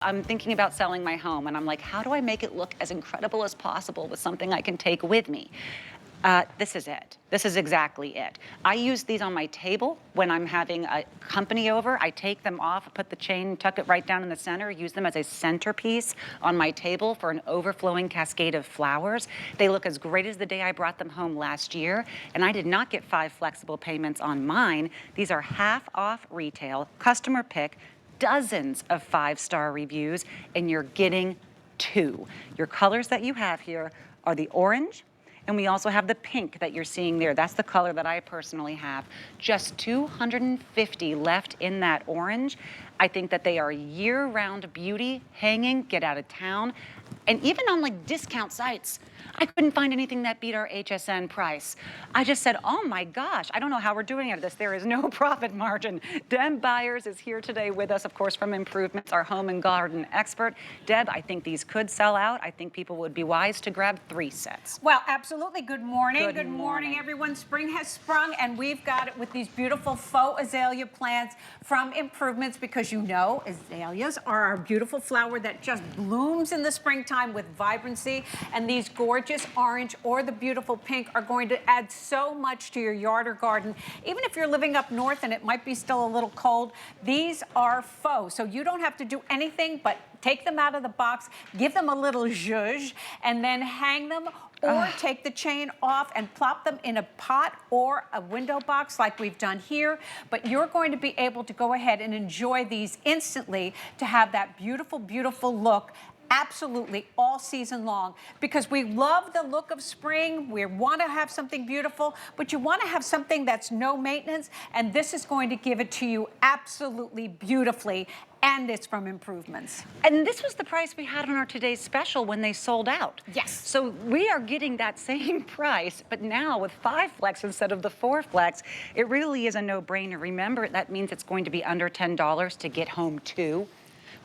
I'm thinking about selling my home, and I'm like, how do I make it look as incredible as possible with something I can take with me? This is it. This is exactly it. I use these on my table when I'm having a company over. I take them off, put the chain, tuck it right down in the center, use them as a centerpiece on my table for an overflowing cascade of flowers. They look as great as the day I brought them home last year, and I did not get 5 flexible payments on mine. These are half off retail, customer pick, dozens of 5-star reviews, and you're getting 2. Your colors that you have here are the orange, and we also have the pink that you're seeing there. That's the color that I personally have. Just 250 left in that orange. I think that they are year-round beauty, hanging, get out of town. And even on like discount sites, I couldn't find anything that beat our HSN price. I just said, oh my gosh, I don't know how we're doing at this. There is no profit margin. Deb Byers is here today with us, of course, from Improvements, our home and garden expert. Deb, I think these could sell out. I think people would be wise to grab 3 sets. Well, absolutely. Good morning. Good morning, everyone. Spring has sprung, and we've got it with these beautiful faux azalea plants from Improvements, because you know azaleas are our beautiful flower that just blooms in the springtime with vibrancy, and these gorgeous orange or the beautiful pink are going to add so much to your yard or garden. Even if you're living up north and it might be still a little cold, these are faux, so you don't have to do anything but take them out of the box, give them a little zhuzh, and then hang them, or take the chain off and plop them in a pot or a window box like we've done here. But you're going to be able to go ahead and enjoy these instantly to have that beautiful, beautiful look absolutely all season long, because we love the look of spring. We want to have something beautiful, but you want to have something that's no maintenance, and this is going to give it to you absolutely beautifully. And it's from Improvements. And this was the price we had on our today's special when they sold out. Yes. So we are getting that same price, but now with 5 flex instead of the 4 flex, it really is a no-brainer. Remember, that means it's going to be under $10 to get home 2.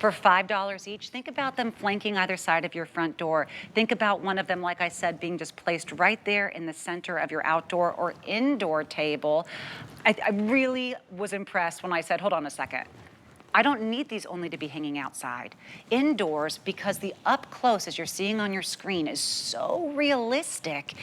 For $5 each. Think about them flanking either side of your front door. Think about one of them, like I said, being just placed right there in the center of your outdoor or indoor table. I really was impressed when I said, hold on a second. I don't need these only to be hanging outside. Indoors, because the up close, as you're seeing on your screen, is so realistic.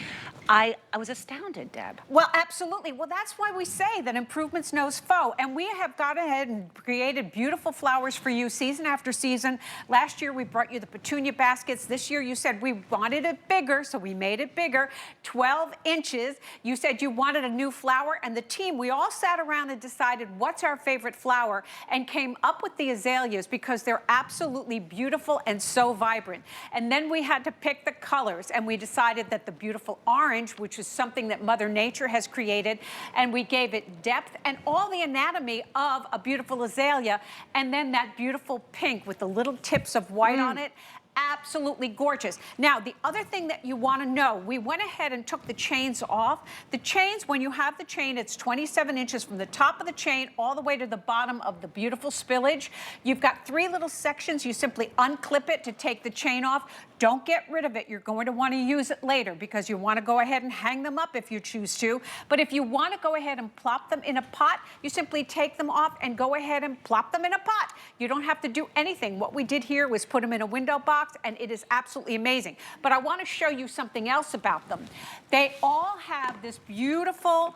I was astounded, Deb. Well, absolutely. Well, that's why we say that Improvements knows faux. And we have gone ahead and created beautiful flowers for you season after season. Last year, we brought you the petunia baskets. This year, you said we wanted it bigger, so we made it bigger, 12 inches. You said you wanted a new flower, and the team, we all sat around and decided what's our favorite flower, and came up with the azaleas because they're absolutely beautiful and so vibrant. And then we had to pick the colors, and we decided that the beautiful orange, which is something that Mother Nature has created, and we gave it depth and all the anatomy of a beautiful azalea, and then that beautiful pink with the little tips of white on it. Absolutely gorgeous. Now, the other thing that you want to know, we went ahead and took the chains off. The chains, when you have the chain, it's 27 inches from the top of the chain all the way to the bottom of the beautiful spillage. You've got 3 little sections. You simply unclip it to take the chain off. Don't get rid of it. You're going to want to use it later because you want to go ahead and hang them up if you choose to. But if you want to go ahead and plop them in a pot, you simply take them off and go ahead and plop them in a pot. You don't have to do anything. What we did here was put them in a window box, and it is absolutely amazing. But I want to show you something else about them. They all have this beautiful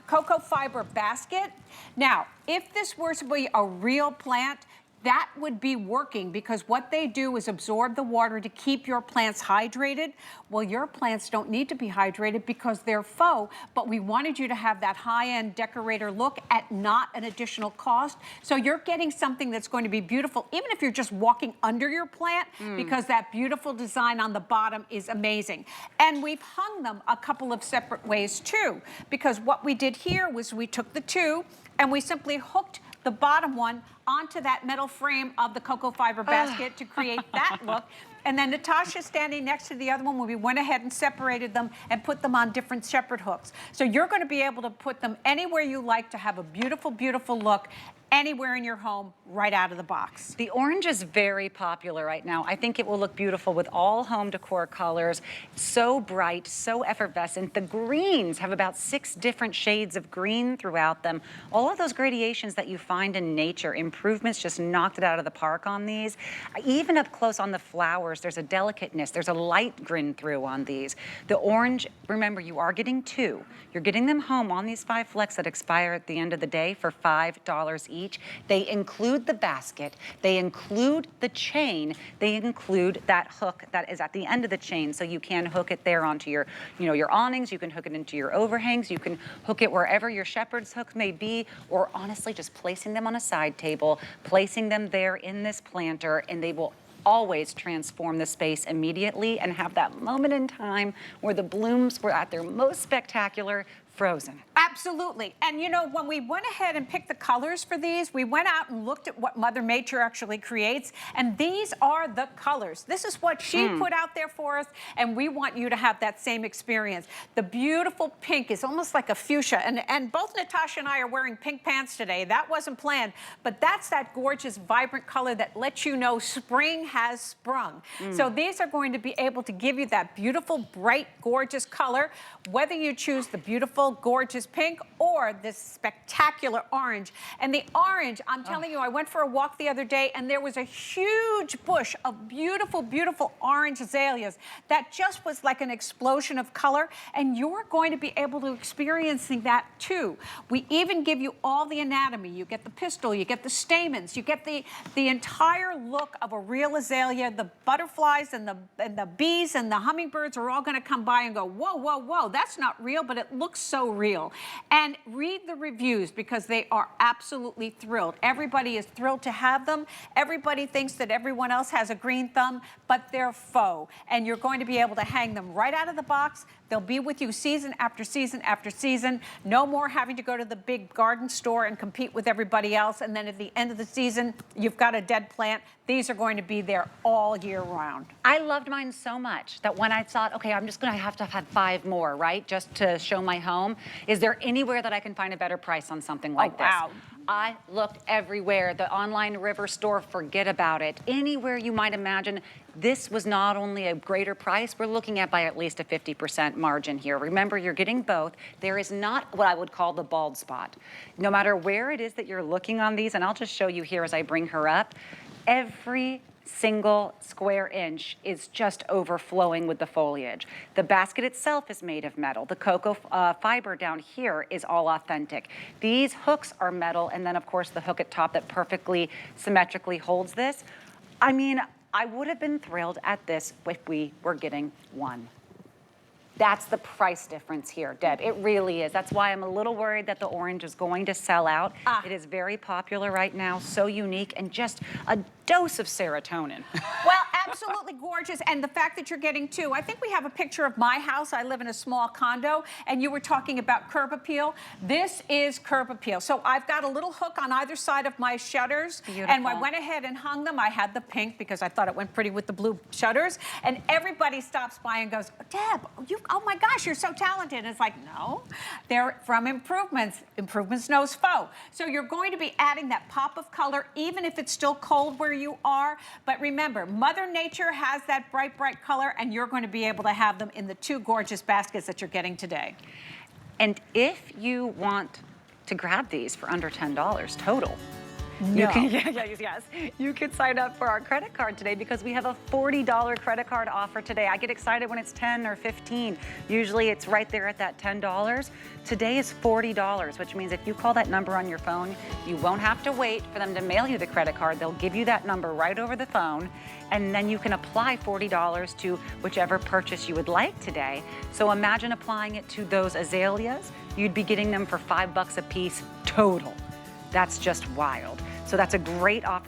cocoa fiber basket. Now, if this were to be a real plant, that would be working, because what they do is absorb the water to keep your plants hydrated. Well, your plants don't need to be hydrated because they're faux, but we wanted you to have that high-end decorator look at not an additional cost. So you're getting something that's going to be beautiful, even if you're just walking under your plant, because that beautiful design on the bottom is amazing. And we've hung them a couple of separate ways too, because what we did here was we took the 2 and we simply hooked the bottom one onto that metal frame of the cocoa fiber basket to create that look. And then Natasha's standing next to the other one when we went ahead and separated them and put them on different shepherd hooks. So you're going to be able to put them anywhere you like to have a beautiful, beautiful look. anywhere in your home right out of the box. The orange is very popular right now. I think it will look beautiful with all home decor colors. So bright, so effervescent. The greens have about 6 different shades of green throughout them. All of those gradations that you find in nature, Improvements just knocked it out of the park on these. Even up close on the flowers, there's a delicateness. There's a light grin through on these. The orange, remember, you are getting 2. You're getting them home on these 5 flecks that expire at the end of the day for $5 each. They include the basket, they include the chain, they include that hook that is at the end of the chain, so you can hook it there onto your, your awnings, you can hook it into your overhangs, you can hook it wherever your shepherd's hook may be, or honestly just placing them on a side table, placing them there in this planter, and they will always transform the space immediately and have that moment in time where the blooms were at their most spectacular, frozen. Absolutely. And when we went ahead and picked the colors for these, we went out and looked at what Mother Nature actually creates, and these are the colors. This is what she put out there for us, and we want you to have that same experience. The beautiful pink is almost like a fuchsia, and both Natasha and I are wearing pink pants today. That wasn't planned, but that's that gorgeous, vibrant color that lets you know spring has sprung. So these are going to be able to give you that beautiful, bright, gorgeous color, whether you choose the beautiful, gorgeous pink or this spectacular orange. And the orange, I'm telling you, I went for a walk the other day and there was a huge bush of beautiful, beautiful orange azaleas that just was like an explosion of color, and you're going to be able to experience that too. We even give you all the anatomy. You get the pistil, you get the stamens, you get the entire look of a real azalea. The butterflies and the bees and the hummingbirds are all going to come by and go, whoa, whoa, whoa, that's not real, but it looks so real. And read the reviews because they are absolutely thrilled. Everybody is thrilled to have them. Everybody thinks that everyone else has a green thumb, but they're faux. And you're going to be able to hang them right out of the box. They'll be with you season after season after season. No more having to go to the big garden store and compete with everybody else. And then at the end of the season, you've got a dead plant. These are going to be there all year round. I loved mine so much that when I thought, okay, I'm just going to have 5 more, right, just to show my home. Is there anywhere that I can find a better price on something like this? Wow. I looked everywhere. The online river store, forget about it. Anywhere you might imagine. This was not only a greater price, we're looking at by at least a 50% margin here. Remember, you're getting both. There is not what I would call the bald spot. No matter where it is that you're looking on these, and I'll just show you here as I bring her up, every single square inch is just overflowing with the foliage. The basket itself is made of metal. The cocoa fiber down here is all authentic. These hooks are metal, and then of course the hook at top that perfectly symmetrically holds this. I mean, I would have been thrilled at this if we were getting 1. That's the price difference here, Deb. It really is. That's why I'm a little worried that the orange is going to sell out. It is very popular right now, so unique, and just a dose of serotonin. Well, absolutely gorgeous. And the fact that you're getting 2. I think we have a picture of my house. I live in a small condo, and you were talking about curb appeal. This is curb appeal. So I've got a little hook on either side of my shutters. Beautiful. And I went ahead and hung them. I had the pink because I thought it went pretty with the blue shutters. And everybody stops by and goes, Deb, oh my gosh, you're so talented. And it's like, no, they're from Improvements. Improvements knows faux. So you're going to be adding that pop of color, even if it's still cold where you are. But remember, Mother Nature has that bright, bright color, and you're going to be able to have them in the 2 gorgeous baskets that you're getting today. And if you want to grab these for under $10 total, No. You can, yes. You could sign up for our credit card today because we have a $40 credit card offer today. I get excited when it's 10 or 15. Usually it's right there at that $10. Today is $40, which means if you call that number on your phone, you won't have to wait for them to mail you the credit card. They'll give you that number right over the phone, and then you can apply $40 to whichever purchase you would like today. So imagine applying it to those azaleas. You'd be getting them for $5 a piece total. That's just wild. So that's a great offer.